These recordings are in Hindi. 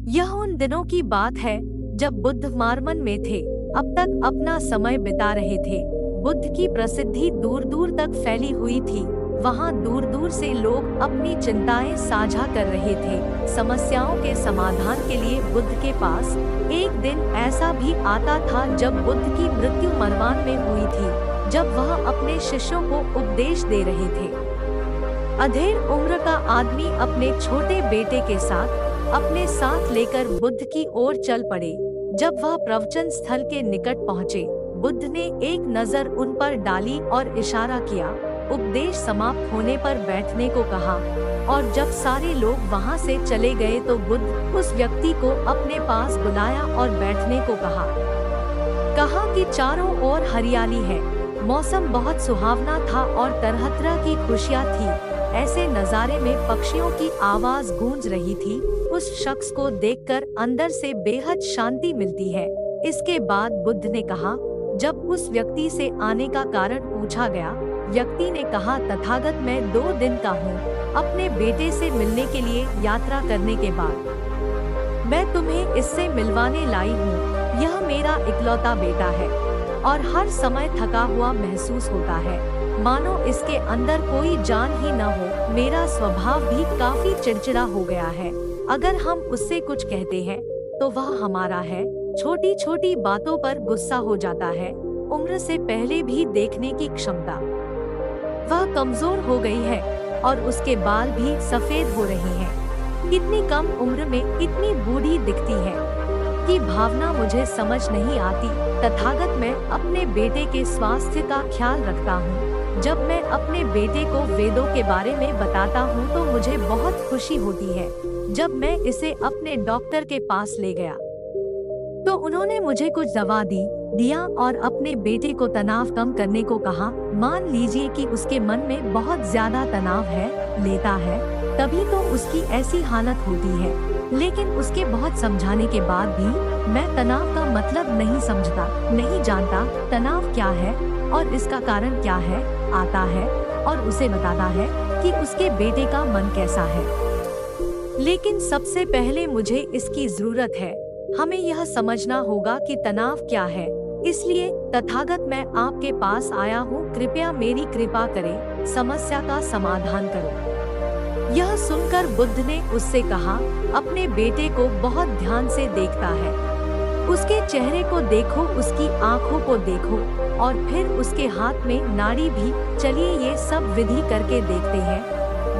यह उन दिनों की बात है जब बुद्ध मारमन में थे। अब तक अपना समय बिता रहे थे। बुद्ध की प्रसिद्धि दूर दूर तक फैली हुई थी। वहाँ दूर दूर से लोग अपनी चिंताएं साझा कर रहे थे। समस्याओं के समाधान के लिए बुद्ध के पास एक दिन ऐसा भी आता था जब बुद्ध की मृत्यु मरवान में हुई थी, जब वह अपने शिष्यों को उपदेश दे रहे थे। अधेड़ उम्र का आदमी अपने छोटे बेटे के साथ अपने साथ लेकर बुद्ध की ओर चल पड़े। जब वह प्रवचन स्थल के निकट पहुँचे, बुद्ध ने एक नजर उन पर डाली और इशारा किया। उपदेश समाप्त होने पर बैठने को कहा और जब सारे लोग वहां से चले गए तो बुद्ध उस व्यक्ति को अपने पास बुलाया और बैठने को कहा कि चारों ओर हरियाली है, मौसम बहुत सुहावना था और तरह तरह की खुशियाँ थी। ऐसे नज़ारे में पक्षियों की आवाज गूंज रही थी। उस शख्स को देखकर अंदर से बेहद शांति मिलती है। इसके बाद बुद्ध ने कहा, जब उस व्यक्ति से आने का कारण पूछा गया, व्यक्ति ने कहा, तथागत मैं 2 दिन का हूँ। अपने बेटे से मिलने के लिए यात्रा करने के बाद मैं तुम्हें इससे मिलवाने लाई हूँ। यह मेरा इकलौता बेटा है और हर समय थका हुआ महसूस होता है, मानो इसके अंदर कोई जान ही न हो। मेरा स्वभाव भी काफी चिड़चिड़ा हो गया है। अगर हम उससे कुछ कहते हैं तो वह हमारा है। छोटी छोटी बातों पर गुस्सा हो जाता है। उम्र से पहले भी देखने की क्षमता वह कमजोर हो गई है और उसके बाल भी सफेद हो रहे हैं। इतनी कम उम्र में इतनी बूढ़ी दिखती है कि भावना मुझे समझ नहीं आती। तथागत मैं अपने बेटे के स्वास्थ्य का ख्याल रखता हूँ। जब मैं अपने बेटे को वेदों के बारे में बताता हूँ तो मुझे बहुत खुशी होती है। जब मैं इसे अपने डॉक्टर के पास ले गया तो उन्होंने मुझे कुछ दवा दिया और अपने बेटे को तनाव कम करने को कहा। मान लीजिए कि उसके मन में बहुत ज्यादा तनाव लेता है, तभी तो उसकी ऐसी हालत होती है। लेकिन उसके बहुत समझाने के बाद भी मैं तनाव का मतलब नहीं जानता तनाव क्या है और इसका कारण क्या है। आता है और उसे बताता है कि उसके बेटे का मन कैसा है। लेकिन सबसे पहले मुझे इसकी जरूरत है। हमें यह समझना होगा कि तनाव क्या है। इसलिए तथागत मैं आपके पास आया हूँ, कृपया मेरी कृपा करें, समस्या का समाधान करो। यह सुनकर बुद्ध ने उससे कहा, अपने बेटे को बहुत ध्यान से देखता है। उसके चेहरे को देखो, उसकी आँखों को देखो और फिर उसके हाथ में नाड़ी भी। चलिए ये सब विधि करके देखते हैं।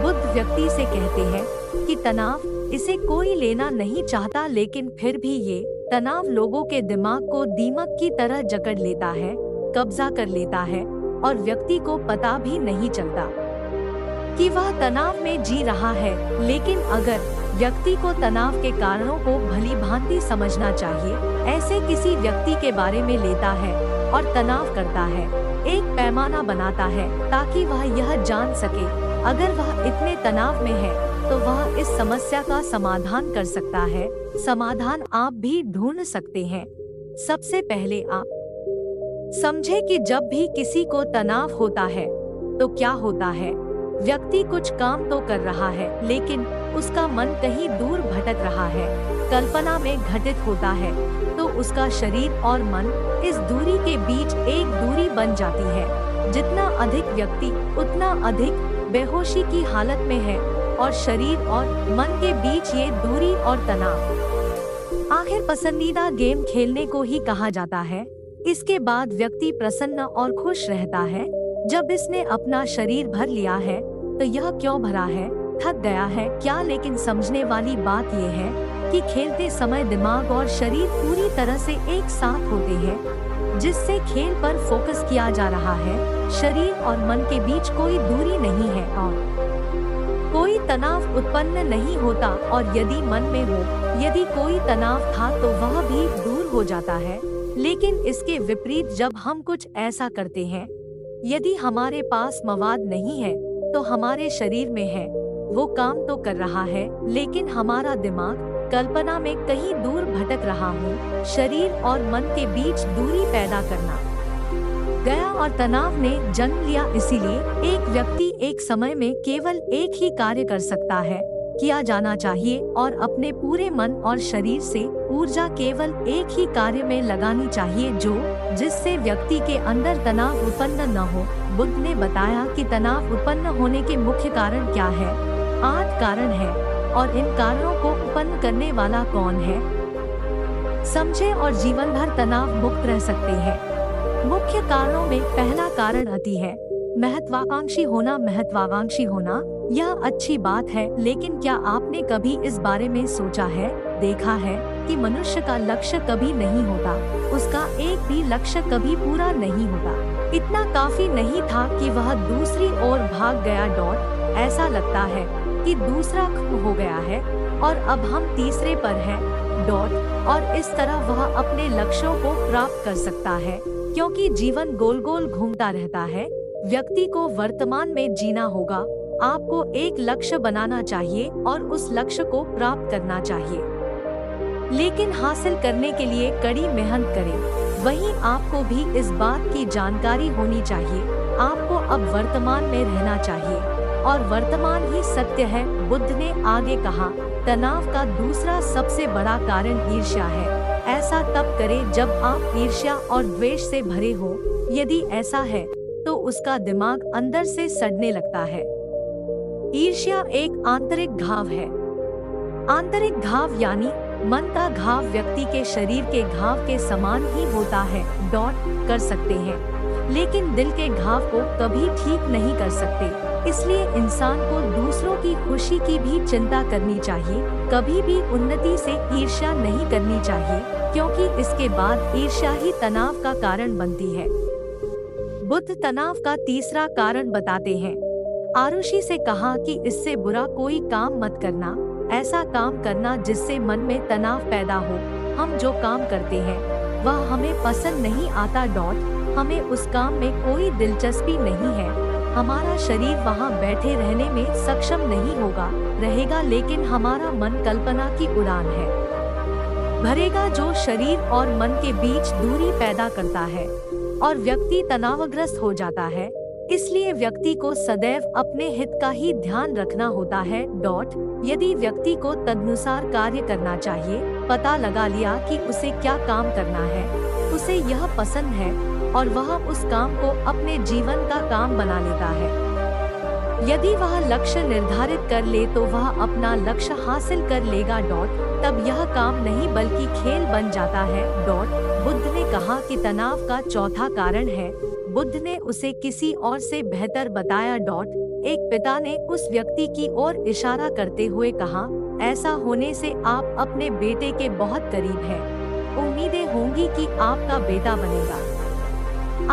बुद्ध व्यक्ति से कहते हैं कि तनाव इसे कोई लेना नहीं चाहता, लेकिन फिर भी ये तनाव लोगों के दिमाग को दीमक की तरह जकड़ लेता है, कब्जा कर लेता है और व्यक्ति को पता भी नहीं चलता कि वह तनाव में जी रहा है। लेकिन अगर व्यक्ति को तनाव के कारणों को भली भांति समझना चाहिए, ऐसे किसी व्यक्ति के बारे में लेता है और तनाव करता है, एक पैमाना बनाता है ताकि वह यह जान सके अगर वह इतने तनाव में है तो वह इस समस्या का समाधान कर सकता है। समाधान आप भी ढूंढ सकते हैं। सबसे पहले आप समझे कि जब भी किसी को तनाव होता है तो क्या होता है। व्यक्ति कुछ काम तो कर रहा है लेकिन उसका मन कहीं दूर भटक रहा है, कल्पना में घटित होता है, तो उसका शरीर और मन इस दूरी के बीच एक दूरी बन जाती है। जितना अधिक व्यक्ति उतना अधिक बेहोशी की हालत में है और शरीर और मन के बीच ये दूरी और तनाव आखिर पसंदीदा गेम खेलने को ही कहा जाता है। इसके बाद व्यक्ति प्रसन्न और खुश रहता है। जब इसने अपना शरीर भर लिया है तो यह क्यों भरा है, थक गया है क्या। लेकिन समझने वाली बात यह है कि खेलते समय दिमाग और शरीर पूरी तरह से एक साथ होते हैं, जिससे खेल पर फोकस किया जा रहा है। शरीर और मन के बीच कोई दूरी नहीं है और कोई तनाव उत्पन्न नहीं होता। और यदि मन में हो, यदि कोई तनाव था तो वह भी दूर हो जाता है। लेकिन इसके विपरीत जब हम कुछ ऐसा करते हैं, यदि हमारे पास मवाद नहीं है तो हमारे शरीर में है, वो काम तो कर रहा है लेकिन हमारा दिमाग कल्पना में कहीं दूर भटक रहा हो। शरीर और मन के बीच दूरी पैदा करना गया और तनाव ने जन्म लिया। इसीलिए एक व्यक्ति एक समय में केवल एक ही कार्य कर सकता है, किया जाना चाहिए और अपने पूरे मन और शरीर से ऊर्जा केवल एक ही कार्य में लगानी चाहिए जिससे व्यक्ति के अंदर तनाव उत्पन्न न हो। बुद्ध ने बताया कि तनाव उत्पन्न होने के मुख्य कारण क्या है। 8 कारण है और इन कारणों को उत्पन्न करने वाला कौन है, समझे और जीवन भर तनाव मुक्त रह सकते हैं। मुख्य कारणों में पहला कारण अति है। महत्वाकांक्षी होना यह अच्छी बात है, लेकिन क्या आपने कभी इस बारे में सोचा है, देखा है कि मनुष्य का लक्ष्य कभी नहीं होता, उसका एक भी लक्ष्य कभी पूरा नहीं होता। इतना काफी नहीं था कि वह दूसरी ओर भाग गया। ऐसा लगता है कि दूसरा खो हो गया है और अब हम तीसरे पर हैं। और इस तरह वह अपने लक्ष्यों को प्राप्त कर सकता है, क्योंकि जीवन गोल गोल घूमता रहता है। व्यक्ति को वर्तमान में जीना होगा। आपको एक लक्ष्य बनाना चाहिए और उस लक्ष्य को प्राप्त करना चाहिए, लेकिन हासिल करने के लिए कड़ी मेहनत करें। वहीं आपको भी इस बात की जानकारी होनी चाहिए। आपको अब वर्तमान में रहना चाहिए और वर्तमान ही सत्य है। बुद्ध ने आगे कहा, तनाव का दूसरा सबसे बड़ा कारण ईर्ष्या है। ऐसा तब करें जब आप ईर्ष्या और द्वेष से भरे हो। यदि ऐसा है तो उसका दिमाग अंदर से सड़ने लगता है। ईर्ष्या एक आंतरिक घाव है। आंतरिक घाव यानी मन का घाव व्यक्ति के शरीर के घाव के समान ही होता है। कर सकते हैं, लेकिन दिल के घाव को कभी ठीक नहीं कर सकते। इसलिए इंसान को दूसरों की खुशी की भी चिंता करनी चाहिए। कभी भी उन्नति से ईर्ष्या नहीं करनी चाहिए, क्योंकि इसके बाद ईर्ष्या ही तनाव का कारण बनती है। बुद्ध तनाव का तीसरा कारण बताते हैं। आरुषि से कहा कि इससे बुरा कोई काम मत करना, ऐसा काम करना जिससे मन में तनाव पैदा हो। हम जो काम करते हैं वह हमें पसंद नहीं आता। हमें उस काम में कोई दिलचस्पी नहीं है। हमारा शरीर वहाँ बैठे रहने में सक्षम नहीं रहेगा, लेकिन हमारा मन कल्पना की उड़ान है भरेगा, जो शरीर और मन के बीच दूरी पैदा करता है और व्यक्ति तनावग्रस्त हो जाता है। इसलिए व्यक्ति को सदैव अपने हित का ही ध्यान रखना होता है। यदि व्यक्ति को तदनुसार कार्य करना चाहिए, पता लगा लिया कि उसे क्या काम करना है, उसे यह पसंद है और वह उस काम को अपने जीवन का काम बना लेता है। यदि वह लक्ष्य निर्धारित कर ले तो वह अपना लक्ष्य हासिल कर लेगा। तब यह काम नहीं बल्कि खेल बन जाता है। बुद्ध ने कहा कि तनाव का चौथा कारण है। बुद्ध ने उसे किसी और से बेहतर बताया। एक पिता ने उस व्यक्ति की ओर इशारा करते हुए कहा, ऐसा होने से आप अपने बेटे के बहुत करीब हैं। उम्मीदें होंगी कि आपका बेटा बनेगा।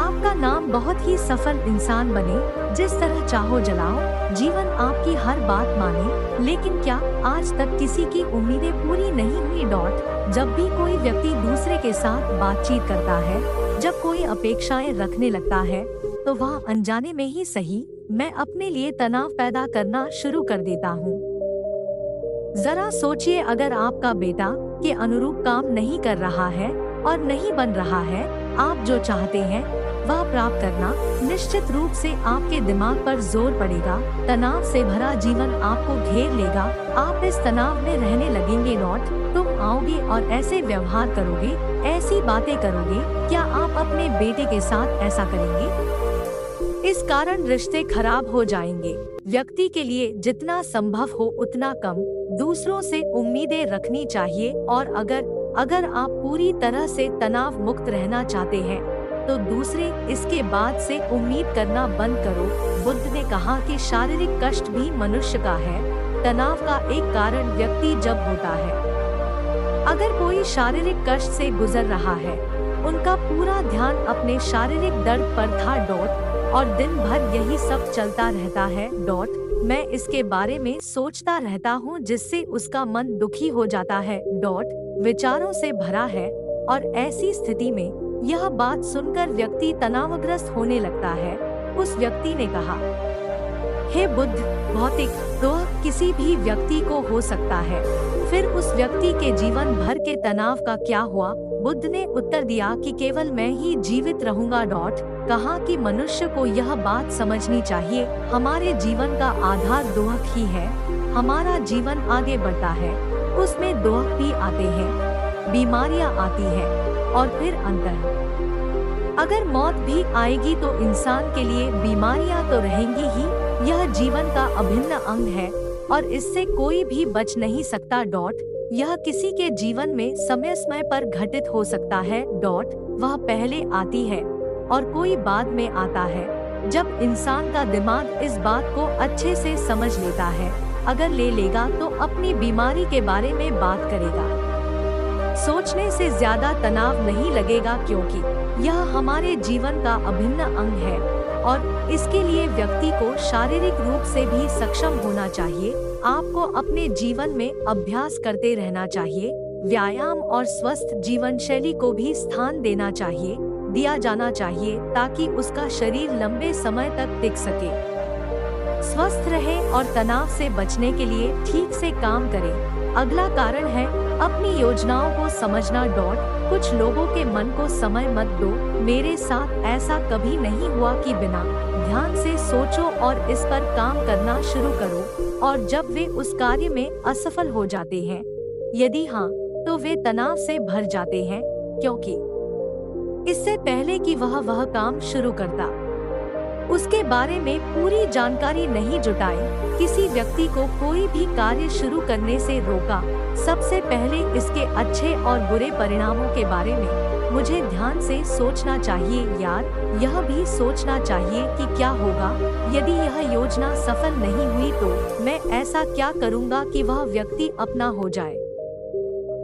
आपका नाम बहुत ही सफल इंसान बने, जिस तरह चाहो जलाओ, जीवन आपकी हर बात माने। लेकिन क्या आज तक किसी की उम्मीदें पूरी नहीं हुई? जब भी कोई व्यक्ति दूसरे के साथ बातचीत करता है, जब कोई अपेक्षाएं रखने लगता है, तो वह अनजाने में ही सही, मैं अपने लिए तनाव पैदा करना शुरू कर देता हूँ। जरा सोचिए, अगर आपका बेटा के अनुरूप काम नहीं कर रहा है और नहीं बन रहा है, आप जो चाहते हैं वह प्राप्त करना, निश्चित रूप से आपके दिमाग पर जोर पड़ेगा। तनाव से भरा जीवन आपको घेर लेगा। आप इस तनाव में रहने लगेंगे। तुम आओगे और ऐसे व्यवहार करोगे, ऐसी बातें करोगे। क्या आप अपने बेटे के साथ ऐसा करेंगे? इस कारण रिश्ते खराब हो जाएंगे। व्यक्ति के लिए जितना संभव हो उतना कम दूसरों से उम्मीदें रखनी चाहिए। और अगर आप पूरी तरह से तनाव मुक्त रहना चाहते हैं तो दूसरे इसके बाद से उम्मीद करना बंद करो। बुद्ध ने कहा कि शारीरिक कष्ट भी मनुष्य का है। तनाव का एक कारण व्यक्ति जब होता है, अगर कोई शारीरिक कष्ट से गुजर रहा है, उनका पूरा ध्यान अपने शारीरिक दर्द पर था। और दिन भर यही सब चलता रहता है। मैं इसके बारे में सोचता रहता हूँ, जिससे उसका मन दुखी हो जाता है। विचारों से भरा है और ऐसी स्थिति में यह बात सुनकर व्यक्ति तनावग्रस्त होने लगता है। उस व्यक्ति ने कहा, हे बुद्ध, भौतिक दुख किसी भी व्यक्ति को हो सकता है, फिर उस व्यक्ति के जीवन भर के तनाव का क्या हुआ? बुद्ध ने उत्तर दिया कि केवल मैं ही जीवित रहूंगा। कहा कि मनुष्य को यह बात समझनी चाहिए, हमारे जीवन का आधार दुख ही है। हमारा जीवन आगे बढ़ता है उसमें दुख भी आते हैं, बीमारियां आती हैं और फिर अंत। अगर मौत भी आएगी तो इंसान के लिए बीमारियां तो रहेंगी ही। यह जीवन का अभिन्न अंग है और इससे कोई भी बच नहीं सकता। यह किसी के जीवन में समय समय पर घटित हो सकता है। वह पहले आती है और कोई बाद में आता है। जब इंसान का दिमाग इस बात को अच्छे से समझ लेता है, अगर ले लेगा तो अपनी बीमारी के बारे में बात करेगा। सोचने से ज्यादा तनाव नहीं लगेगा क्योंकि यह हमारे जीवन का अभिन्न अंग है और इसके लिए व्यक्ति को शारीरिक रूप से भी सक्षम होना चाहिए। आपको अपने जीवन में अभ्यास करते रहना चाहिए। व्यायाम और स्वस्थ जीवन शैली को भी स्थान दिया जाना चाहिए ताकि उसका शरीर लंबे समय तक टिक सके, स्वस्थ रहे और तनाव से बचने के लिए ठीक से काम करें। अगला कारण है अपनी योजनाओं को समझना। कुछ लोगों के मन को समय मत दो। मेरे साथ ऐसा कभी नहीं हुआ कि बिना ध्यान से सोचो और इस पर काम करना शुरू करो और जब वे उस कार्य में असफल हो जाते हैं, यदि हाँ, तो वे तनाव से भर जाते हैं क्योंकि इससे पहले कि वह काम शुरू करता, उसके बारे में पूरी जानकारी नहीं जुटाई। किसी व्यक्ति को कोई भी कार्य शुरू करने से रोका, सबसे पहले इसके अच्छे और बुरे परिणामों के बारे में मुझे ध्यान से सोचना चाहिए। यार, यह भी सोचना चाहिए कि क्या होगा यदि यह योजना सफल नहीं हुई, तो मैं ऐसा क्या करूँगा कि वह व्यक्ति अपना हो जाए।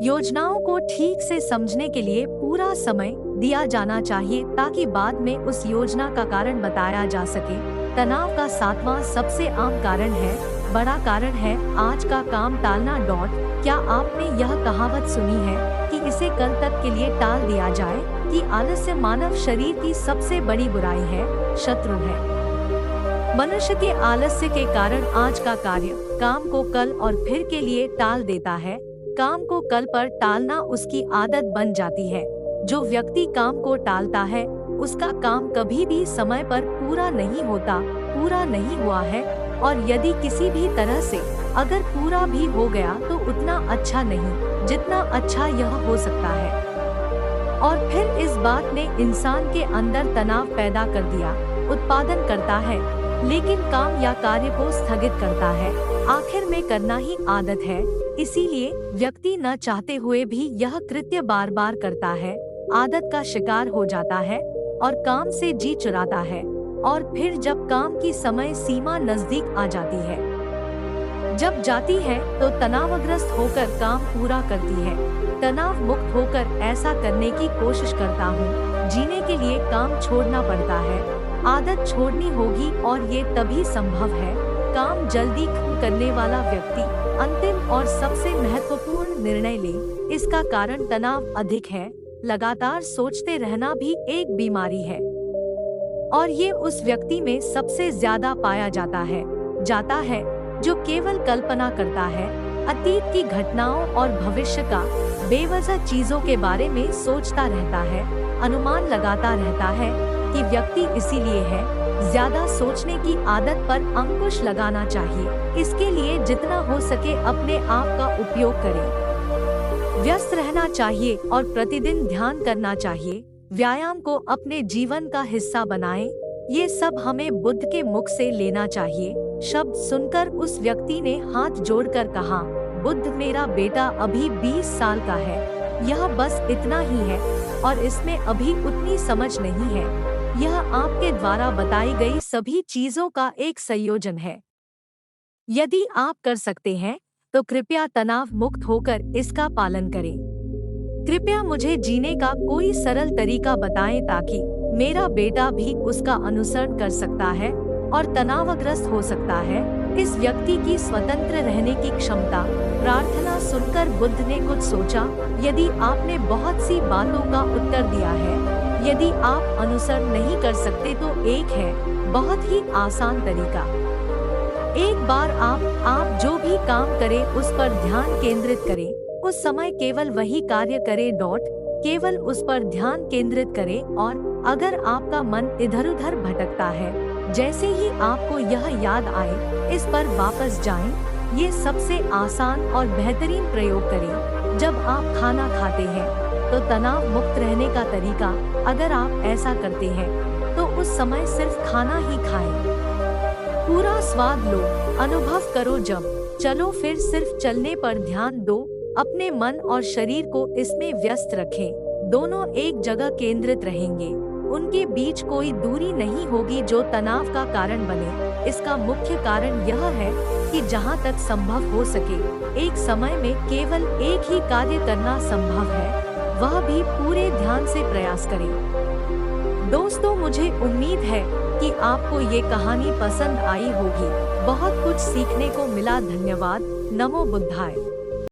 योजनाओं को ठीक से समझने के लिए पूरा समय दिया जाना चाहिए ताकि बाद में उस योजना का कारण बताया जा सके। तनाव का 7वां सबसे आम कारण है, बड़ा कारण है आज का काम टालना। क्या आपने यह कहावत सुनी है कि इसे कल तक के लिए टाल दिया जाए कि आलस्य मानव शरीर की सबसे बड़ी बुराई है, शत्रु है। मनुष्य के आलस्य के कारण आज का कार्य काम को कल और फिर के लिए टाल देता है। काम को कल पर टालना उसकी आदत बन जाती है। जो व्यक्ति काम को टालता है उसका काम कभी भी समय पर पूरा नहीं हुआ है और यदि किसी भी तरह से अगर पूरा भी हो गया तो उतना अच्छा नहीं जितना अच्छा यह हो सकता है। और फिर इस बात ने इंसान के अंदर तनाव पैदा कर दिया। उत्पादन करता है लेकिन काम या कार्य को स्थगित करता है। आखिर में करना ही आदत है, इसीलिए व्यक्ति न चाहते हुए भी यह कृत्य बार बार करता है, आदत का शिकार हो जाता है और काम से जी चुराता है। और फिर जब काम की समय सीमा नजदीक आ जाती है तो तनावग्रस्त होकर काम पूरा करती है। तनाव मुक्त होकर ऐसा करने की कोशिश करता हूँ। जीने के लिए काम छोड़ना पड़ता है, आदत छोड़नी होगी और ये तभी संभव है। काम जल्दी करने वाला व्यक्ति अंतिम और सबसे महत्वपूर्ण निर्णय ले। इसका कारण तनाव अधिक है। लगातार सोचते रहना भी एक बीमारी है और ये उस व्यक्ति में सबसे ज्यादा पाया जाता है जो केवल कल्पना करता है, अतीत की घटनाओं और भविष्य का बेवजह चीजों के बारे में सोचता रहता है, अनुमान लगाता रहता है कि व्यक्ति इसीलिए है। ज्यादा सोचने की आदत पर अंकुश लगाना चाहिए। इसके लिए जितना हो सके अपने आप का उपयोग करें। व्यस्त रहना चाहिए और प्रतिदिन ध्यान करना चाहिए। व्यायाम को अपने जीवन का हिस्सा बनाएं। ये सब हमें बुद्ध के मुख से लेना चाहिए। शब्द सुनकर उस व्यक्ति ने हाथ जोड़कर कहा, बुद्ध मेरा बेटा अभी 20 साल का है, यह बस इतना ही है और इसमें अभी उतनी समझ नहीं है। यह आपके द्वारा बताई गई सभी चीजों का एक संयोजन है। यदि आप कर सकते हैं तो कृपया तनाव मुक्त होकर इसका पालन करें। कृपया मुझे जीने का कोई सरल तरीका बताएं ताकि मेरा बेटा भी उसका अनुसरण कर सकता है और तनावग्रस्त हो सकता है। इस व्यक्ति की स्वतंत्र रहने की क्षमता। प्रार्थना सुनकर बुद्ध ने कुछ सोचा, यदि आपने बहुत सी बातों का उत्तर दिया है, यदि आप अनुसरण नहीं कर सकते तो एक है बहुत ही आसान तरीका। एक बार आप जो भी काम करें उस पर ध्यान केंद्रित करें। उस समय केवल वही कार्य करें। केवल उस पर ध्यान केंद्रित करें और अगर आपका मन इधर उधर भटकता है, जैसे ही आपको यह याद आए, इस पर वापस जाएं। ये सबसे आसान और बेहतरीन प्रयोग करें। जब आप खाना खाते हैं तो तनाव मुक्त रहने का तरीका, अगर आप ऐसा करते हैं तो उस समय सिर्फ खाना ही खाएं। पूरा स्वाद लो, अनुभव करो। जब चलो फिर सिर्फ चलने पर ध्यान दो, अपने मन और शरीर को इसमें व्यस्त रखें। दोनों एक जगह केंद्रित रहेंगे, उनके बीच कोई दूरी नहीं होगी जो तनाव का कारण बने। इसका मुख्य कारण यह है कि जहां तक संभव हो सके, एक समय में केवल एक ही कार्य करना संभव है, वह भी पूरे ध्यान से प्रयास करें। दोस्तों, मुझे उम्मीद है कि आपको ये कहानी पसंद आई होगी। बहुत कुछ सीखने को मिला। धन्यवाद। नमो बुद्धाय।